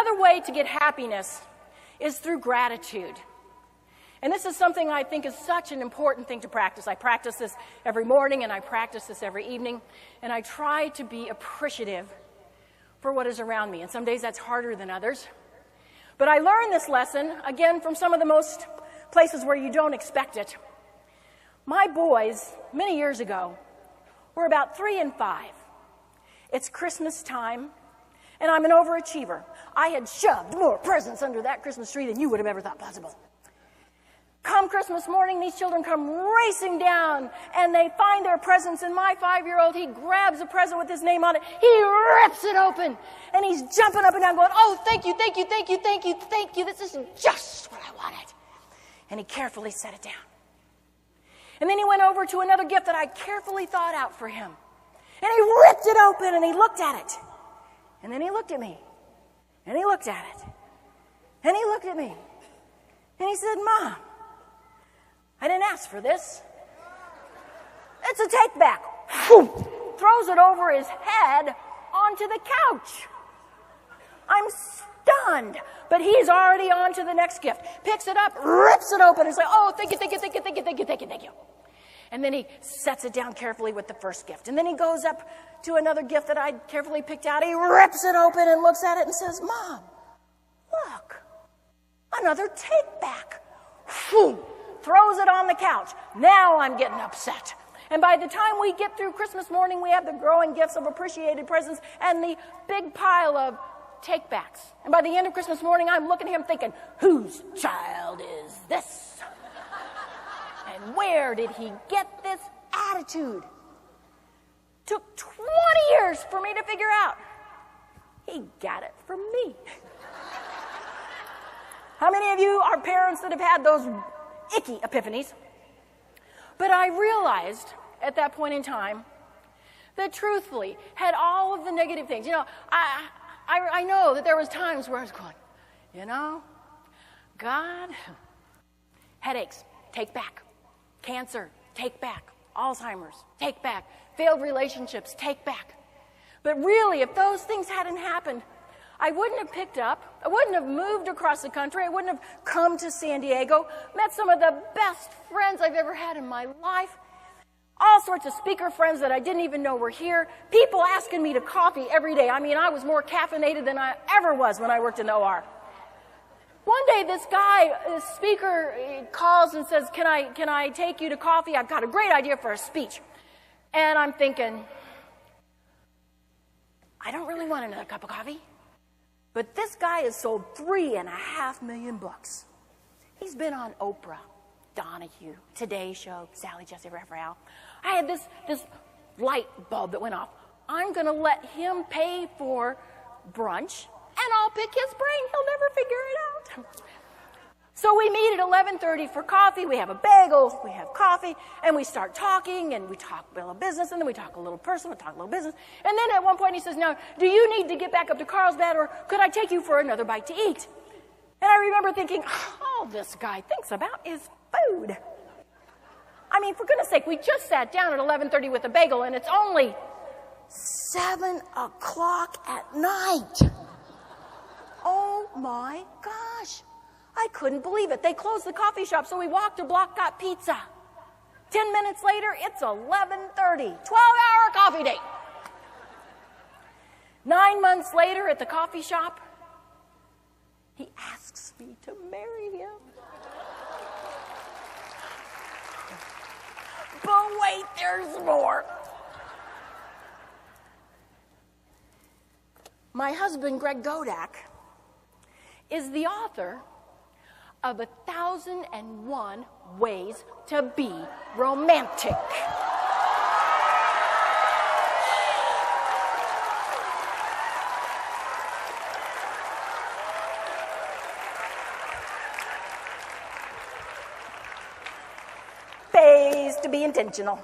Another way to get happiness is through gratitude. And this is something I think is such an important thing to practice. I practice this every morning and I practice this every evening. And I try to be appreciative for what is around me. And some days that's harder than others. But I learned this lesson, again, from some of the most places where you don't expect it. My boys, many years ago, were about 3 and 5. It's Christmas time, and I'm an overachiever. I had shoved more presents under that Christmas tree than you would have ever thought possible. Come Christmas morning, these children come racing down, and they find their presents, and my 5-year-old, he grabs a present with his name on it. He rips it open, and he's jumping up and down going, oh, thank you, thank you, thank you, thank you, thank you. This is just what I wanted. And he carefully set it down. And then he went over to another gift that I carefully thought out for him. And he ripped it open, and he looked at it. And then he looked at me, and he looked at it. And he looked at me, and he said, Mom, I didn't ask for this. It's a take back. Throws it over his head onto the couch. I'm stunned. But he's already on to the next gift. Picks it up, rips it open, and says, oh, thank you, thank you, thank you, thank you, thank you, thank you, thank you. And then he sets it down carefully with the first gift. And then he goes up to another gift that I carefully picked out. He rips it open and looks at it and says, Mom, look, another take back. Throws it on the couch. Now I'm getting upset. And by the time we get through Christmas morning, we have the growing gifts of appreciated presents and the big pile of take-backs. And by the end of Christmas morning, I'm looking at him thinking, whose child is this? And where did he get this attitude? Took 20 years for me to figure out. He got it from me. How many of you are parents that have had those icky epiphanies? But I realized at that point in time that truthfully, had all of the negative things, I know that there was times where I was going, God, headaches, take back. Cancer, take back. Alzheimer's, take back. Failed relationships, take back. But really, if those things hadn't happened, I wouldn't have picked up, I wouldn't have moved across the country, I wouldn't have come to San Diego, met some of the best friends I've ever had in my life, all sorts of speaker friends that I didn't even know were here, people asking me to coffee every day. I mean, I was more caffeinated than I ever was when I worked in the OR. One day, this guy, this speaker, calls and says, can I take you to coffee? I've got a great idea for a speech. And I'm thinking, I don't really want another cup of coffee. But this guy has sold $3.5 million books. He's been on Oprah, Donahue, Today Show, Sally Jesse Raphael. I had this light bulb that went off. I'm going to let him pay for brunch, and I'll pick his brain. He'll never figure it out. So we meet at 11:30 for coffee. We have a bagel, we have coffee, and we start talking, and we talk a little business, and then we talk a little personal, we talk a little business. And then at one point he says, now, do you need to get back up to Carlsbad, or could I take you for another bite to eat? And I remember thinking, all this guy thinks about is food. I mean, for goodness sake, we just sat down at 11:30 with a bagel, and it's only 7 o'clock at night. Oh, my gosh. I couldn't believe it. They closed the coffee shop, so we walked a block, got pizza. 10 minutes later, it's 11:30. 12-hour coffee date. 9 months later at the coffee shop, he asks me to marry him. But wait, there's more. My husband, Greg Godak, is the author of 1,001 Ways to Be Romantic. Pays to be intentional.